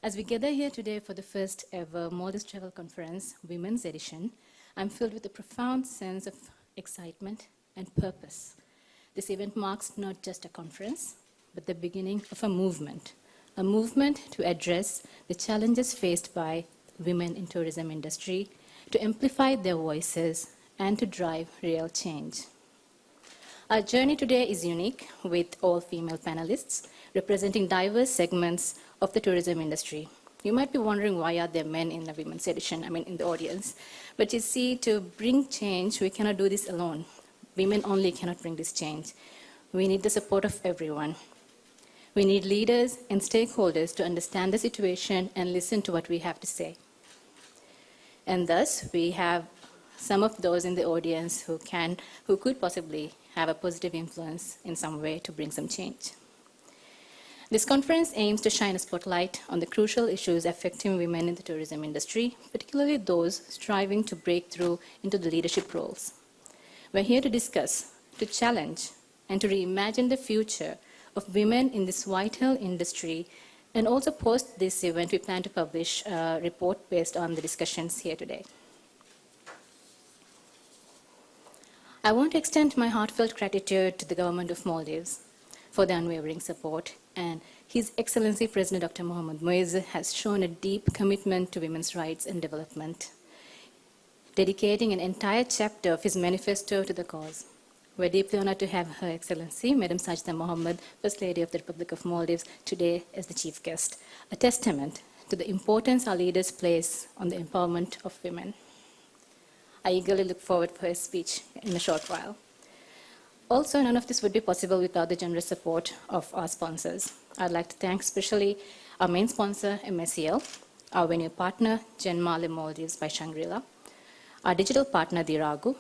As we gather here today for the first ever Maldives Travel Conference, Women's Edition, I'm filled with a profound sense of excitement and purpose. This event marks not just a conference, but the beginning of a movement to address the challenges faced by women in tourism industry, to amplify their voices, and to drive real change. Our journey today is unique, with all female panelists representing diverse segments of the tourism industry. You might be wondering, why are there men in the women's edition, in the audience? But you see, to bring change, we cannot do this alone. Women only cannot bring this change. We need the support of everyone. We need leaders and stakeholders to understand the situation and listen to what we have to say. And thus, we have some of those in the audience who could possibly have a positive influence in some way to bring some change. This conference aims to shine a spotlight on the crucial issues affecting women in the tourism industry, particularly those striving to break through into the leadership roles. We're here to discuss, to challenge, and to reimagine the future of women in this vital industry. And also post this event, we plan to publish a report based on the discussions here today. I want to extend my heartfelt gratitude to the Government of Maldives for their unwavering support, and His Excellency President Dr. PSMNEWS has shown a deep commitment to women's rights and development, dedicating an entire chapter of his manifesto to the cause. We're deeply honored to have Her Excellency, Madam Sajida Mohammed, First Lady of the Republic of Maldives, today as the chief guest, a testament to the importance our leaders place on the empowerment of women. I eagerly look forward for his speech in a short while. Also, none of this would be possible without the generous support of our sponsors. I'd like to thank especially our main sponsor, MSCL, our venue partner, Gen Malim Maldives by Shangri-La, our digital partner, Diragu,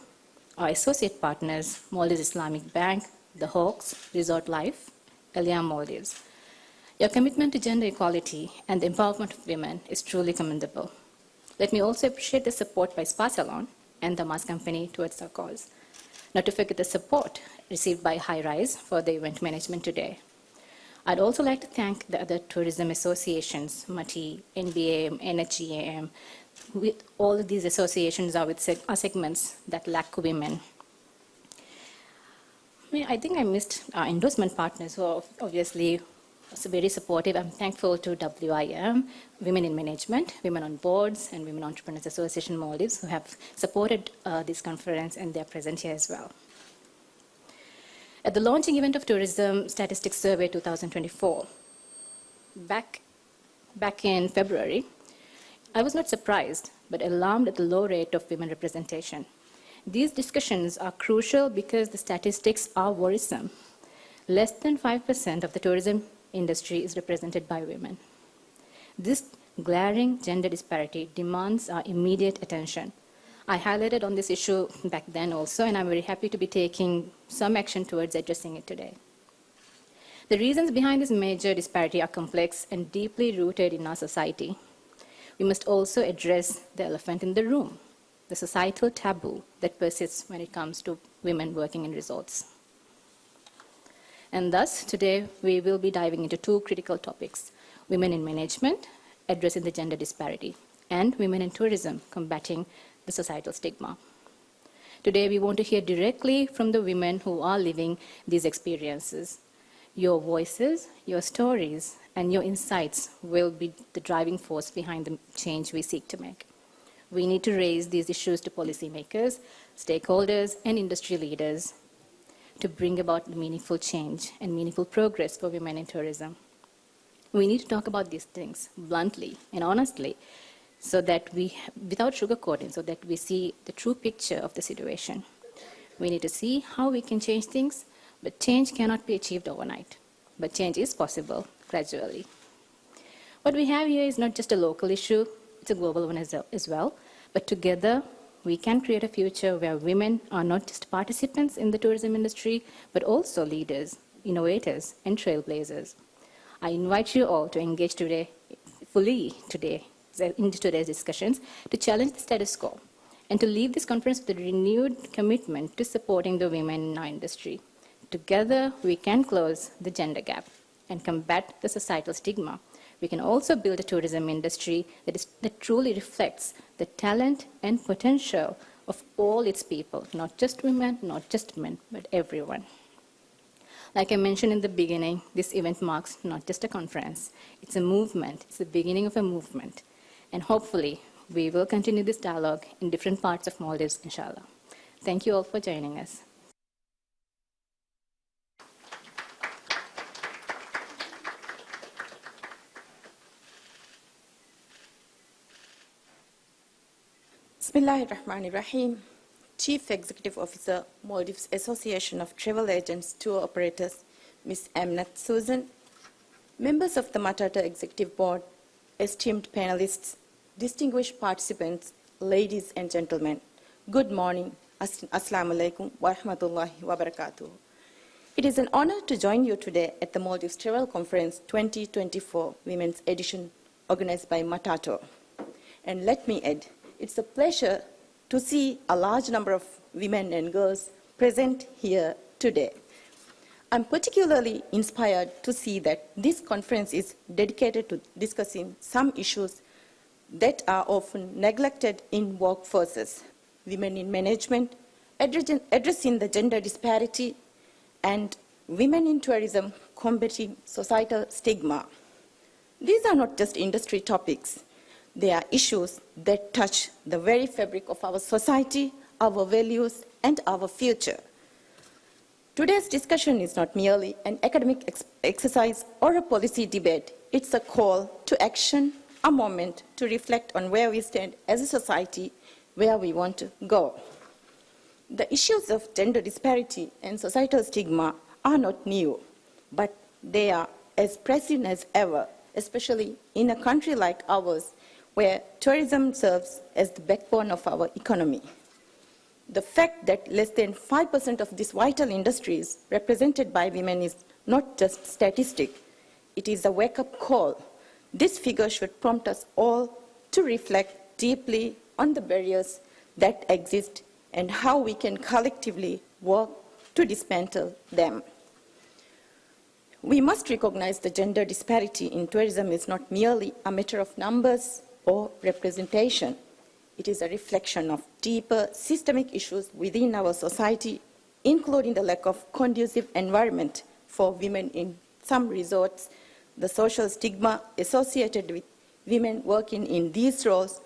our associate partners, Maldives Islamic Bank, The Hawks, Resort Life, Eliam Maldives. Your commitment to gender equality and the empowerment of women is truly commendable. Let me also appreciate the support by Spa Salon and the Mars Company towards our cause. Not to forget the support received by High Rise for the event management today. I'd also like to thank the other tourism associations, MATI, NBAM, NHGAM. With all of these associations are segments that lack women. I think I missed our endorsement partners who are obviously very supportive. I'm thankful to WIM, Women in Management, Women on Boards, and Women Entrepreneurs Association Maldives, who have supported this conference, and they're present here as well. At the launching event of Tourism Statistics Survey 2024, back in February, I was not surprised, but alarmed at the low rate of women representation. These discussions are crucial because the statistics are worrisome. Less than 5% of the tourism industry is represented by women. This glaring gender disparity demands our immediate attention. I highlighted on this issue back then also, and I'm very happy to be taking some action towards addressing it today. The reasons behind this major disparity are complex and deeply rooted in our society. We must also address the elephant in the room, the societal taboo that persists when it comes to women working in resorts. And thus, today, we will be diving into two critical topics: women in management, addressing the gender disparity, and women in tourism, combating the societal stigma. Today, we want to hear directly from the women who are living these experiences. Your voices, your stories, and your insights will be the driving force behind the change we seek to make. We need to raise these issues to policymakers, stakeholders, and industry leaders to bring about meaningful change and meaningful progress for women in tourism. We need to talk about these things bluntly and honestly, so that without sugarcoating, so that we see the true picture of the situation. We need to see how we can change things, but change cannot be achieved overnight. But change is possible gradually. What we have here is not just a local issue, it's a global one as well, but together we can create a future where women are not just participants in the tourism industry, but also leaders, innovators, and trailblazers. I invite you all to engage fully in today's discussions, to challenge the status quo, and to leave this conference with a renewed commitment to supporting the women in our industry. Together, we can close the gender gap and combat the societal stigma We can also build a tourism industry that truly reflects the talent and potential of all its people, not just women, not just men, but everyone. Like I mentioned in the beginning, this event marks not just a conference, it's a movement, it's the beginning of a movement. And hopefully, we will continue this dialogue in different parts of Maldives, inshallah. Thank you all for joining us. Bismillahirrahmanirrahim. Chief Executive Officer, Maldives Association of Travel Agents Tour Operators, Ms. Amnat Susan, members of the Matata Executive Board, esteemed panelists, distinguished participants, ladies and gentlemen, good morning. Assalamu alaikum wa rahmatullahi wa barakatuh. It is an honor to join you today at the Maldives Travel Conference 2024 Women's Edition organized by Matato. And let me add, it's a pleasure to see a large number of women and girls present here today. I'm particularly inspired to see that this conference is dedicated to discussing some issues that are often neglected in workforces: women in management, addressing the gender disparity, and women in tourism combating societal stigma. These are not just industry topics. They are issues that touch the very fabric of our society, our values, and our future. Today's discussion is not merely an academic exercise or a policy debate. It's a call to action, a moment to reflect on where we stand as a society, where we want to go. The issues of gender disparity and societal stigma are not new, but they are as pressing as ever, especially in a country like ours, where tourism serves as the backbone of our economy. The fact that less than 5% of this vital industry is represented by women is not just statistic, it is a wake-up call. This figure should prompt us all to reflect deeply on the barriers that exist and how we can collectively work to dismantle them. We must recognize the gender disparity in tourism is not merely a matter of numbers or representation. It is a reflection of deeper systemic issues within our society, including the lack of conducive environment for women in some resorts, the social stigma associated with women working in these roles,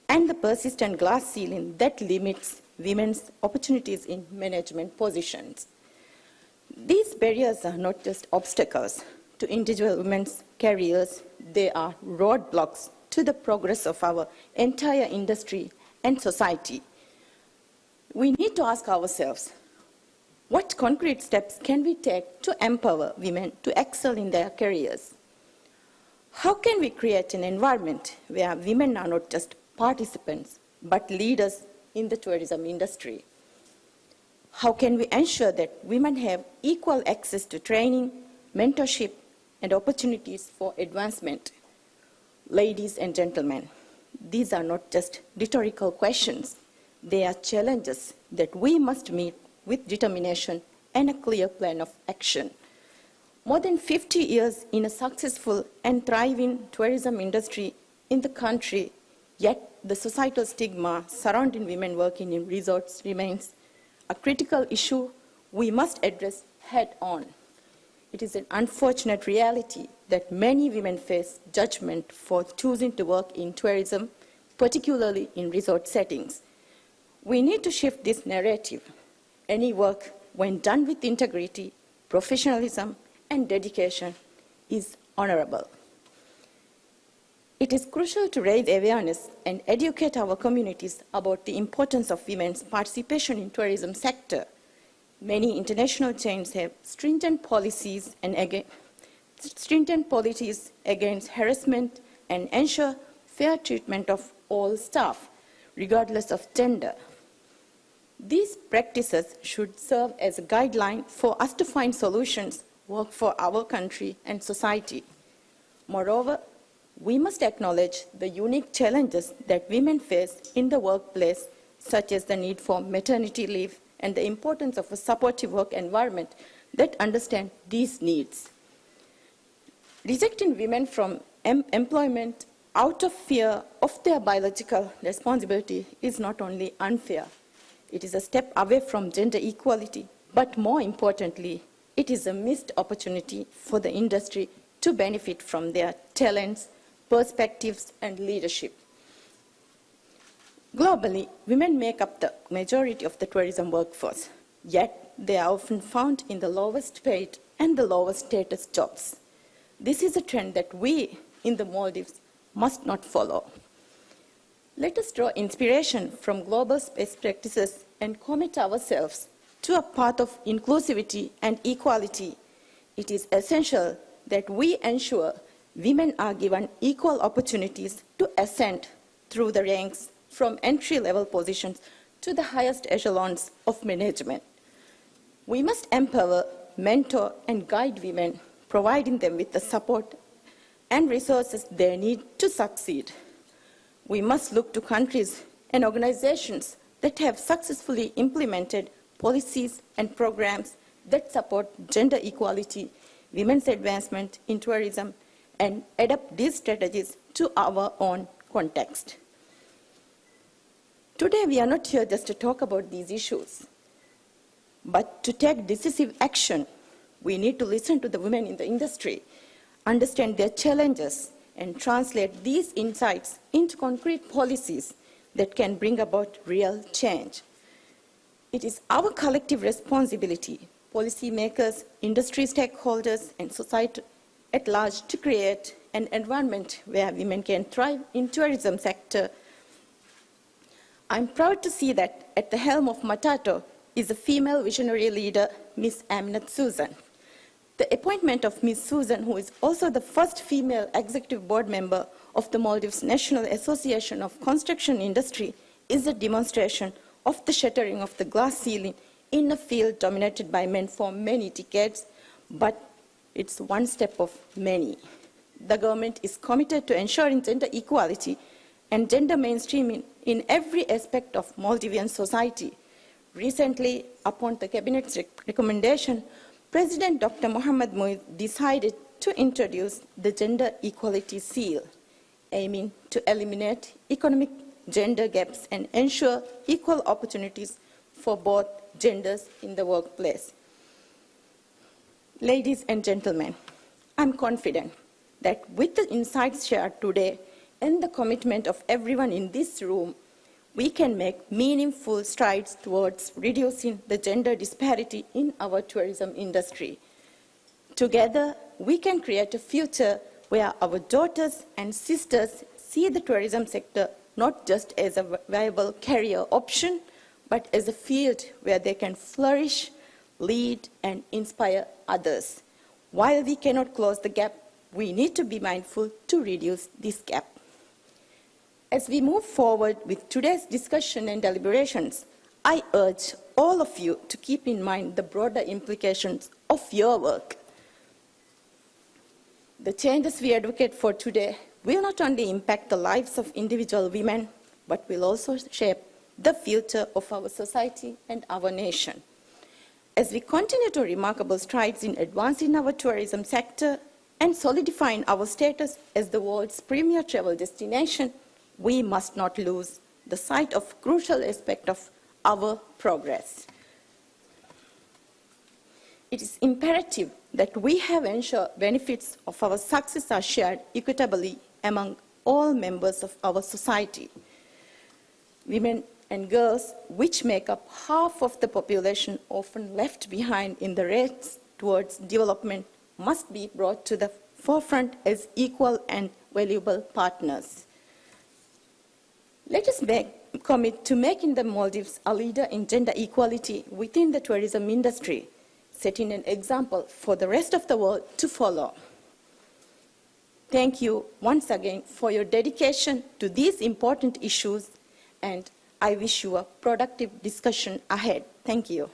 and the persistent glass ceiling that limits women's opportunities in management positions. These barriers are not just obstacles to individual women's careers, they are roadblocks to the progress of our entire industry and society. We need to ask ourselves, what concrete steps can we take to empower women to excel in their careers? How can we create an environment where women are not just participants, but leaders in the tourism industry? How can we ensure that women have equal access to training, mentorship, and opportunities for advancement? Ladies and gentlemen, these are not just rhetorical questions. They are challenges that we must meet with determination and a clear plan of action. More than 50 years in a successful and thriving tourism industry in the country, yet the societal stigma surrounding women working in resorts remains a critical issue we must address head-on. It is an unfortunate reality that many women face judgment for choosing to work in tourism, particularly in resort settings. We need to shift this narrative. Any work, when done with integrity, professionalism, and dedication, is honorable. It is crucial to raise awareness and educate our communities about the importance of women's participation in tourism sector. Many international chains have stringent policies against harassment and ensure fair treatment of all staff, regardless of gender. These practices should serve as a guideline for us to find solutions work for our country and society. Moreover, we must acknowledge the unique challenges that women face in the workplace, such as the need for maternity leave and the importance of a supportive work environment that understands these needs. Rejecting women from employment out of fear of their biological responsibility is not only unfair, it is a step away from gender equality, but more importantly, it is a missed opportunity for the industry to benefit from their talents, perspectives, and leadership. Globally, women make up the majority of the tourism workforce, yet they are often found in the lowest paid and the lowest status jobs. This is a trend that we in the Maldives must not follow. Let us draw inspiration from global best practices and commit ourselves to a path of inclusivity and equality. It is essential that we ensure women are given equal opportunities to ascend through the ranks from entry-level positions to the highest echelons of management. We must empower, mentor, and guide women, providing them with the support and resources they need to succeed. We must look to countries and organizations that have successfully implemented policies and programs that support gender equality, women's advancement in tourism, and adapt these strategies to our own context. Today, we are not here just to talk about these issues, but to take decisive action. We need to listen to the women in the industry, understand their challenges, and translate these insights into concrete policies that can bring about real change. It is our collective responsibility, policymakers, industry stakeholders, and society at large, to create an environment where women can thrive in tourism sector. I'm proud to see that at the helm of Matato is a female visionary leader, Ms. Amnat Susan. The appointment of Ms. Susan, who is also the first female executive board member of the Maldives National Association of Construction Industry, is a demonstration of the shattering of the glass ceiling in a field dominated by men for many decades, but it's one step of many. The government is committed to ensuring gender equality and gender mainstreaming in every aspect of Maldivian society. Recently, upon the Cabinet's recommendation, President Dr. Mohammad Muiz decided to introduce the Gender Equality Seal, aiming to eliminate economic gender gaps and ensure equal opportunities for both genders in the workplace. Ladies and gentlemen, I'm confident that with the insights shared today and the commitment of everyone in this room, we can make meaningful strides towards reducing the gender disparity in our tourism industry. Together, we can create a future where our daughters and sisters see the tourism sector not just as a viable career option, but as a field where they can flourish, lead, and inspire others. While we cannot close the gap, we need to be mindful to reduce this gap. As we move forward with today's discussion and deliberations, I urge all of you to keep in mind the broader implications of your work. The changes we advocate for today will not only impact the lives of individual women, but will also shape the future of our society and our nation. As we continue to remarkable strides in advancing our tourism sector and solidifying our status as the world's premier travel destination, we must not lose the sight of crucial aspect of our progress. It is imperative that we have ensured benefits of our success are shared equitably among all members of our society. Women and girls, which make up half of the population often left behind in the race towards development, must be brought to the forefront as equal and valuable partners. Let us commit to making the Maldives a leader in gender equality within the tourism industry, setting an example for the rest of the world to follow. Thank you once again for your dedication to these important issues, and I wish you a productive discussion ahead. Thank you.